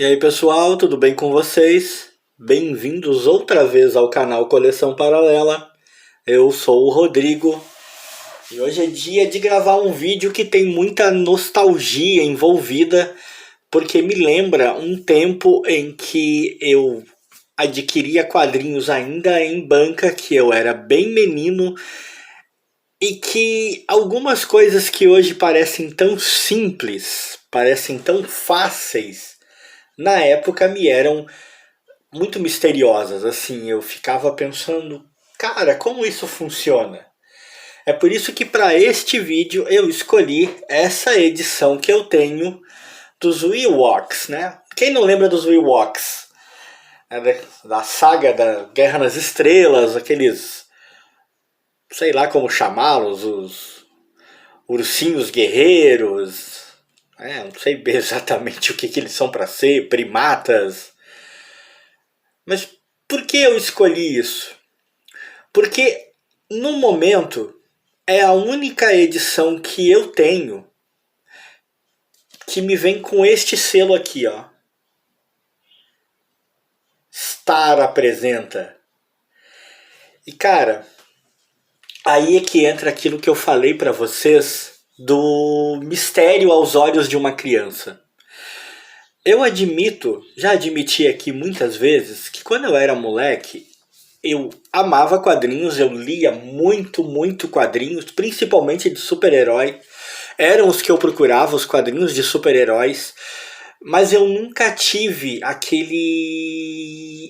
E aí pessoal, tudo bem com vocês? Bem-vindos outra vez ao canal Coleção Paralela. Eu sou o Rodrigo e hoje é dia de gravar um vídeo que tem muita nostalgia envolvida, porque me lembra um tempo em que eu adquiria quadrinhos ainda em banca, que eu era bem menino e que algumas coisas que hoje parecem tão simples, parecem tão fáceis, na época me eram muito misteriosas, assim, eu ficava pensando, cara, como isso funciona? É por isso que para este vídeo eu escolhi essa edição que eu tenho dos Ewoks, né? Quem não lembra dos Ewoks? É da saga da Guerra nas Estrelas, aqueles, sei lá como chamá-los, os ursinhos guerreiros, não sei exatamente o que eles são para ser, primatas. Mas por que eu escolhi isso? Porque no momento é a única edição que eu tenho que me vem com este selo aqui, ó. Star apresenta. E cara, aí é que entra aquilo que eu falei pra vocês do mistério aos olhos de uma criança. Eu admito, já admiti aqui muitas vezes, que quando eu era moleque, eu amava quadrinhos, eu lia muito quadrinhos, principalmente de super-herói. Eram os que eu procurava, os quadrinhos de super-heróis. Mas eu nunca tive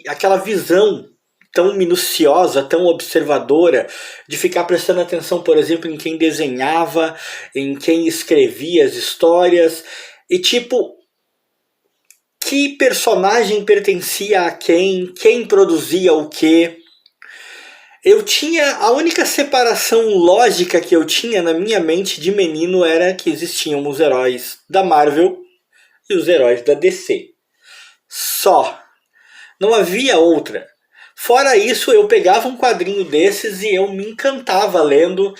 aquela visão tão minuciosa, tão observadora, de ficar prestando atenção, por exemplo, em quem desenhava, em quem escrevia as histórias. E tipo, que personagem pertencia a quem produzia o quê. Eu tinha. A única separação lógica que eu tinha na minha mente de menino era que existiam os heróis da Marvel e os heróis da DC. Só. Não havia outra. Fora isso, eu pegava um quadrinho desses e eu me encantava lendo.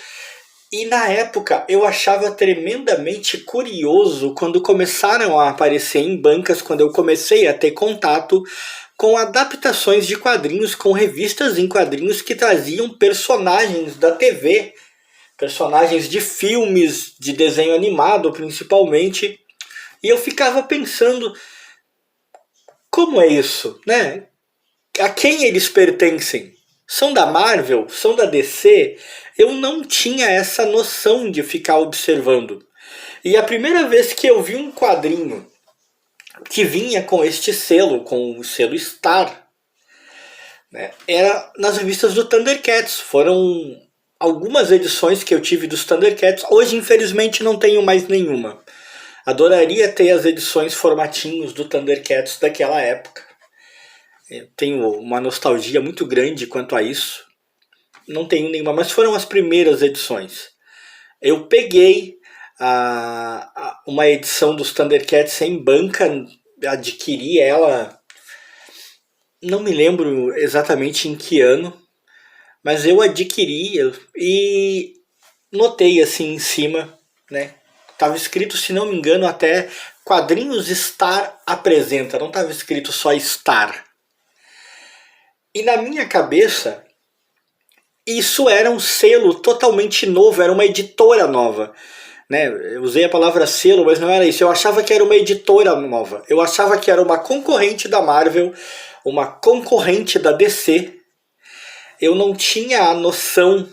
E na época eu achava tremendamente curioso quando começaram a aparecer em bancas, quando eu comecei a ter contato com adaptações de quadrinhos, com revistas em quadrinhos que traziam personagens da TV, personagens de filmes, de desenho animado principalmente. E eu ficava pensando, como é isso, né? A quem eles pertencem? São da Marvel? São da DC? Eu não tinha essa noção de ficar observando. E a primeira vez que eu vi um quadrinho que vinha com este selo, com o selo Star, né, era nas revistas do Thundercats. Foram algumas edições que eu tive dos Thundercats. Hoje, infelizmente, não tenho mais nenhuma. Adoraria ter as edições formatinhos do Thundercats daquela época. Eu tenho uma nostalgia muito grande quanto a isso. Não tenho nenhuma, mas foram as primeiras edições. Eu peguei uma edição dos Thundercats em banca, adquiri ela, não me lembro exatamente em que ano, mas eu adquiri e notei assim em cima, né? Tava escrito, se não me engano, até Quadrinhos Star apresenta, não estava escrito só Star. E na minha cabeça, isso era um selo totalmente novo, era uma editora nova. Né? Eu usei a palavra selo, mas não era isso. Eu achava que era uma editora nova. Eu achava que era uma concorrente da Marvel, uma concorrente da DC. Eu não tinha a noção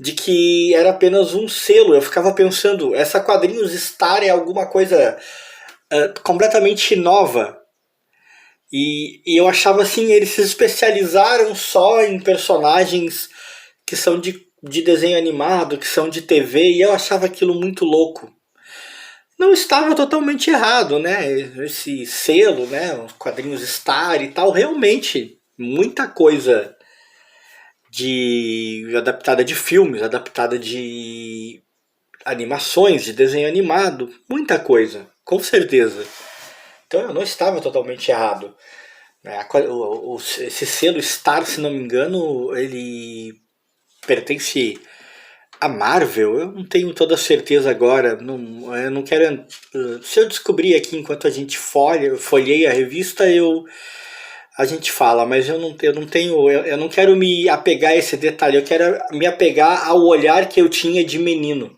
de que era apenas um selo. Eu ficava pensando, essa Quadrinhos Star é alguma coisa completamente nova. E eu achava assim, eles se especializaram só em personagens que são de desenho animado, que são de TV, e eu achava aquilo muito louco. Não estava totalmente errado, né? Esse selo, né? Os quadrinhos Star e tal, realmente muita coisa de adaptada de filmes, adaptada de animações, de desenho animado, muita coisa, com certeza. Então eu não estava totalmente errado. Esse selo Star, se não me engano, ele pertence A Marvel, eu não tenho toda certeza agora. Não, eu não quero. Se eu descobrir aqui enquanto a gente folheia a revista, a gente fala, mas eu não tenho. Eu não quero me apegar a esse detalhe, eu quero me apegar ao olhar que eu tinha de menino.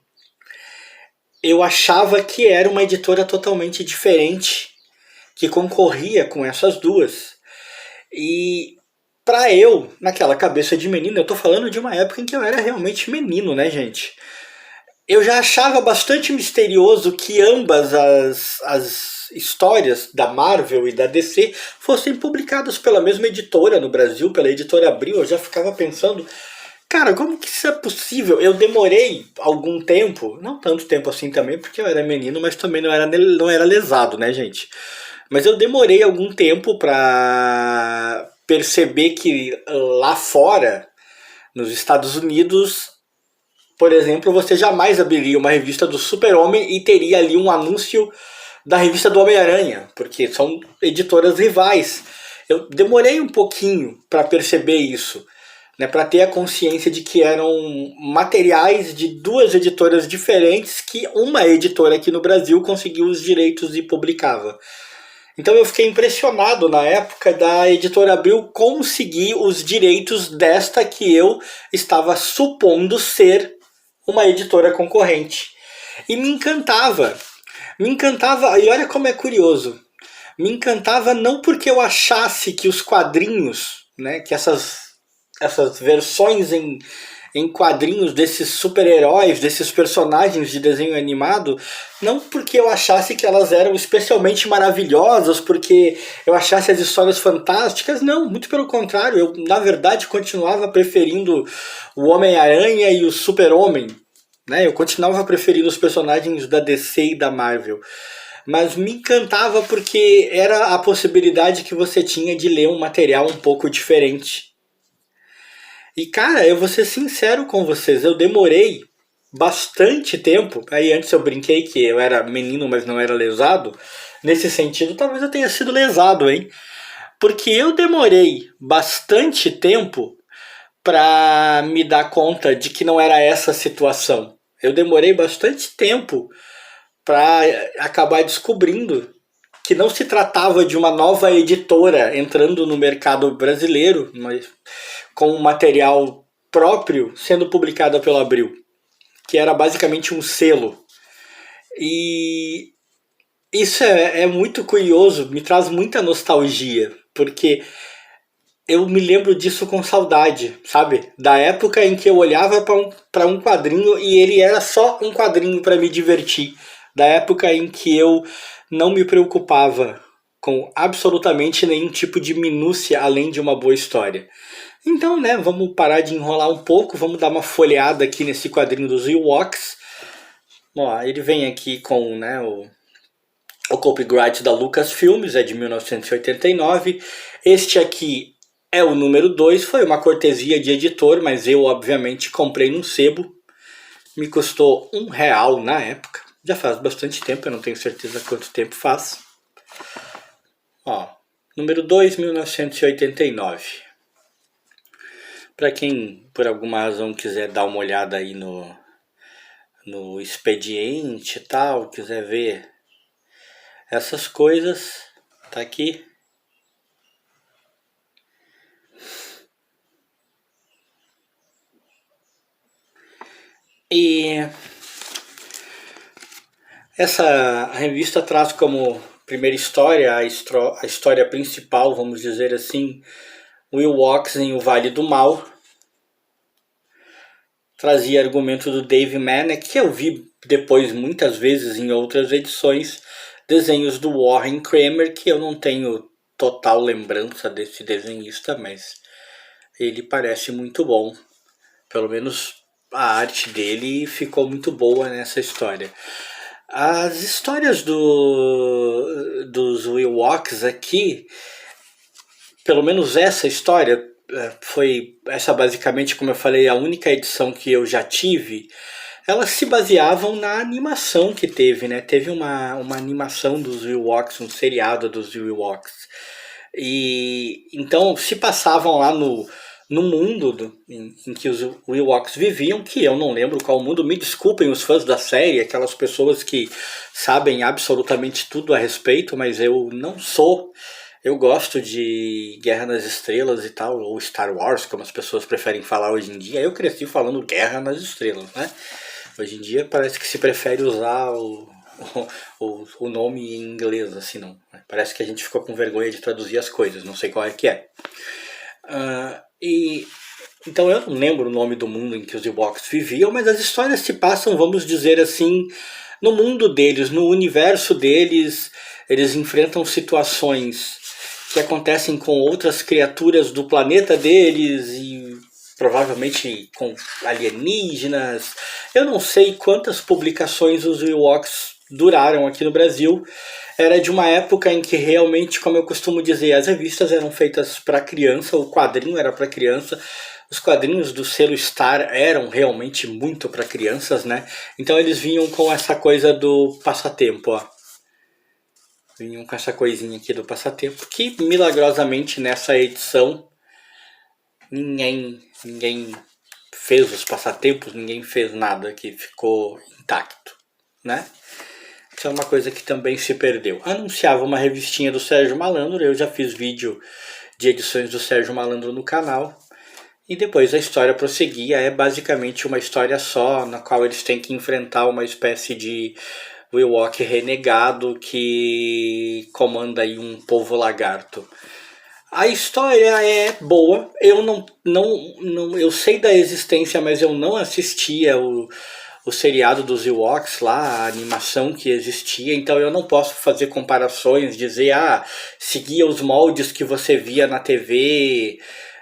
Eu achava que era uma editora totalmente diferente, que concorria com essas duas. E pra eu, naquela cabeça de menino, eu tô falando de uma época em que eu era realmente menino, né, gente? Eu já achava bastante misterioso que ambas as histórias da Marvel e da DC fossem publicadas pela mesma editora no Brasil, pela editora Abril. Eu já ficava pensando, cara, como que isso é possível? Eu demorei algum tempo, não tanto tempo assim também, porque eu era menino, mas também não era lesado, né, gente? Mas eu demorei algum tempo pra perceber que lá fora, nos Estados Unidos, por exemplo, você jamais abriria uma revista do Super-Homem e teria ali um anúncio da revista do Homem-Aranha, porque são editoras rivais. Eu demorei um pouquinho para perceber isso, né, para ter a consciência de que eram materiais de duas editoras diferentes que uma editora aqui no Brasil conseguiu os direitos e publicava. Então eu fiquei impressionado na época da editora Abril conseguir os direitos desta que eu estava supondo ser uma editora concorrente. E me encantava. Me encantava, e olha como é curioso. Me encantava não porque eu achasse que os quadrinhos, né, que essas versões em quadrinhos desses super-heróis, desses personagens de desenho animado, não porque eu achasse que elas eram especialmente maravilhosas, porque eu achasse as histórias fantásticas, não, muito pelo contrário, eu na verdade continuava preferindo o Homem-Aranha e o Super-Homem, né? Eu continuava preferindo os personagens da DC e da Marvel. Mas me encantava porque era a possibilidade que você tinha de ler um material um pouco diferente. E cara, eu vou ser sincero com vocês, eu demorei bastante tempo. Aí antes eu brinquei que eu era menino, mas não era lesado. Nesse sentido, talvez eu tenha sido lesado, hein? Porque eu demorei bastante tempo para me dar conta de que não era essa a situação. Eu demorei bastante tempo para acabar descobrindo que não se tratava de uma nova editora entrando no mercado brasileiro, mas com um material próprio sendo publicada pelo Abril, que era basicamente um selo. E isso é muito curioso, me traz muita nostalgia, porque eu me lembro disso com saudade, sabe? Da época em que eu olhava para um quadrinho e ele era só um quadrinho para me divertir. Da época em que eu não me preocupava com absolutamente nenhum tipo de minúcia além de uma boa história. Então, né, vamos parar de enrolar um pouco, vamos dar uma folheada aqui nesse quadrinho dos Ewoks. Ó, ele vem aqui com, né, o copyright da Lucasfilmes, é de 1989. Este aqui é o número 2, foi uma cortesia de editor, mas eu obviamente comprei num sebo. Me custou R$ 1 na época. Já faz bastante tempo, eu não tenho certeza quanto tempo faz. Ó, número 2, 1989. Para quem por alguma razão quiser dar uma olhada aí no expediente e tal, quiser ver essas coisas, tá aqui. E essa revista traz como primeira história a história principal, vamos dizer assim, Will Walks em O Vale do Mal. Trazia argumento do Dave Manek, que eu vi depois muitas vezes em outras edições, desenhos do Warren Kramer, que eu não tenho total lembrança desse desenhista, mas ele parece muito bom. Pelo menos a arte dele ficou muito boa nessa história. As histórias dos Ewoks aqui, pelo menos essa história, foi essa basicamente, como eu falei, a única edição que eu já tive. Elas se baseavam na animação que teve, né? Teve uma animação dos Ewoks, um seriado dos Ewoks. E então se passavam lá no mundo em que os Ewoks viviam, que eu não lembro qual mundo. Me desculpem os fãs da série, aquelas pessoas que sabem absolutamente tudo a respeito, mas eu não sou. Eu gosto de Guerra nas Estrelas e tal, ou Star Wars, como as pessoas preferem falar hoje em dia. Eu cresci falando Guerra nas Estrelas, né? Hoje em dia parece que se prefere usar o nome em inglês, assim, não. Parece que a gente ficou com vergonha de traduzir as coisas, não sei qual é que é. Então eu não lembro o nome do mundo em que os Ewoks viviam, mas as histórias se passam, vamos dizer assim, no mundo deles, no universo deles. Eles enfrentam situações que acontecem com outras criaturas do planeta deles e provavelmente com alienígenas. Eu não sei quantas publicações os Ewoks duraram aqui no Brasil. Era de uma época em que realmente, como eu costumo dizer, as revistas eram feitas para criança, o quadrinho era para criança. Os quadrinhos do selo Star eram realmente muito para crianças, né? Então eles vinham com essa coisa do passatempo, ó. Vinham com essa coisinha aqui do passatempo, que milagrosamente nessa edição ninguém fez os passatempos, ninguém fez nada que ficou intacto, né? Isso é uma coisa que também se perdeu. Anunciava uma revistinha do Sérgio Malandro, eu já fiz vídeo de edições do Sérgio Malandro no canal. E depois a história prosseguia, é basicamente uma história só, na qual eles têm que enfrentar uma espécie de Ewok renegado que comanda aí um povo lagarto. A história é boa, eu sei da existência, mas eu não assistia o seriado dos Ewoks lá, a animação que existia, então eu não posso fazer comparações, dizer, seguia os moldes que você via na TV,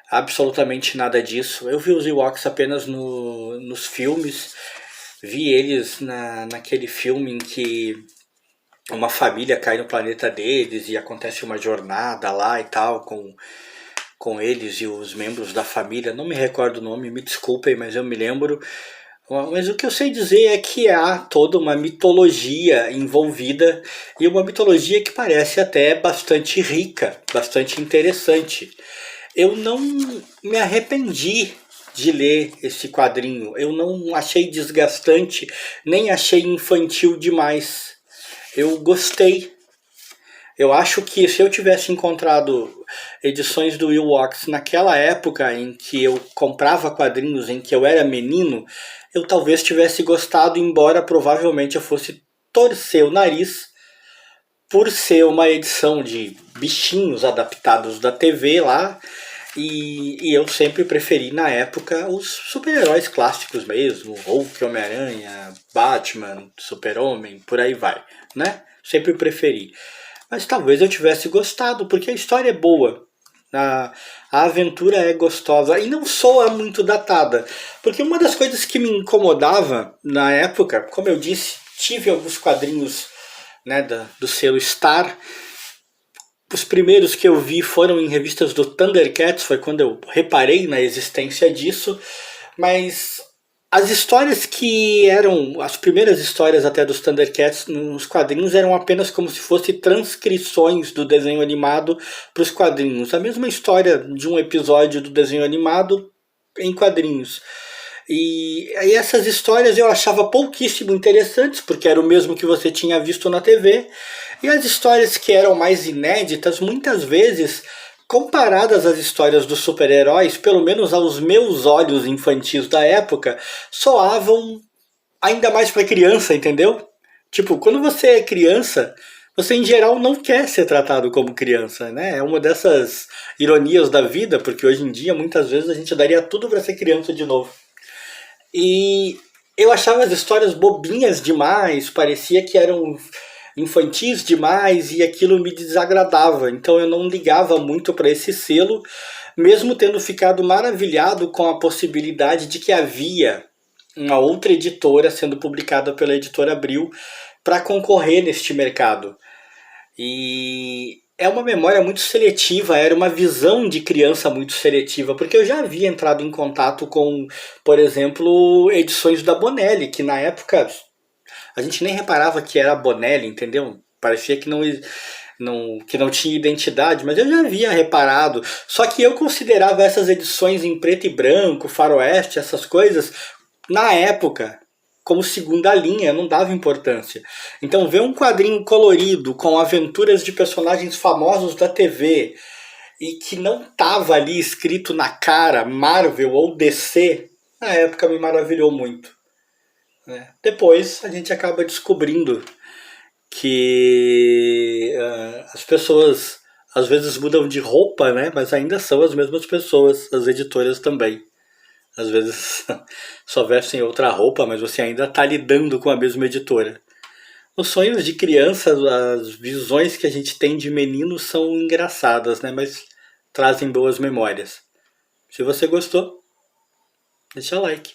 absolutamente nada disso. Eu vi os Ewoks apenas nos filmes, vi eles naquele filme em que uma família cai no planeta deles e acontece uma jornada lá e tal, com eles e os membros da família. Não me recordo o nome, me desculpem, mas eu me lembro. Mas o que eu sei dizer é que há toda uma mitologia envolvida, e uma mitologia que parece até bastante rica, bastante interessante. Eu não me arrependi de ler esse quadrinho, eu não achei desgastante, nem achei infantil demais. Eu gostei. Eu acho que se eu tivesse encontrado edições do Ewoks naquela época em que eu comprava quadrinhos, em que eu era menino, eu talvez tivesse gostado, embora provavelmente eu fosse torcer o nariz por ser uma edição de bichinhos adaptados da TV lá. E eu sempre preferi na época os super-heróis clássicos mesmo, Hulk, Homem-Aranha, Batman, Super-Homem, por aí vai, né? Sempre preferi. Mas talvez eu tivesse gostado, porque a história é boa. A aventura é gostosa e não soa muito datada. Porque uma das coisas que me incomodava na época, como eu disse, tive alguns quadrinhos, né, do selo Star. Os primeiros que eu vi foram em revistas do Thundercats, foi quando eu reparei na existência disso. Mas as histórias que eram, as primeiras histórias até dos Thundercats nos quadrinhos eram apenas como se fossem transcrições do desenho animado para os quadrinhos. A mesma história de um episódio do desenho animado em quadrinhos. E aí essas histórias eu achava pouquíssimo interessantes, porque era o mesmo que você tinha visto na TV. E as histórias que eram mais inéditas, muitas vezes, comparadas às histórias dos super-heróis, pelo menos aos meus olhos infantis da época, soavam ainda mais para criança, entendeu? Tipo, quando você é criança, você em geral não quer ser tratado como criança, né? É uma dessas ironias da vida, porque hoje em dia muitas vezes a gente daria tudo para ser criança de novo. E eu achava as histórias bobinhas demais, parecia que eram infantis demais e aquilo me desagradava. Então eu não ligava muito para esse selo, mesmo tendo ficado maravilhado com a possibilidade de que havia uma outra editora sendo publicada pela editora Abril para concorrer neste mercado. E é uma memória muito seletiva, era uma visão de criança muito seletiva, porque eu já havia entrado em contato com, por exemplo, edições da Bonelli, que na época a gente nem reparava que era a Bonelli, entendeu? Parecia que que não tinha identidade, mas eu já havia reparado. Só que eu considerava essas edições em preto e branco, faroeste, essas coisas, na época, como segunda linha, eu não dava importância. Então, ver um quadrinho colorido com aventuras de personagens famosos da TV e que não tava ali escrito na cara Marvel ou DC, na época me maravilhou muito, né? Depois a gente acaba descobrindo que as pessoas às vezes mudam de roupa, né? Mas ainda são as mesmas pessoas, as editoras também. Às vezes só vestem outra roupa, mas você ainda está lidando com a mesma editora. Os sonhos de criança, as visões que a gente tem de menino são engraçadas, né? Mas trazem boas memórias. Se você gostou, deixa like.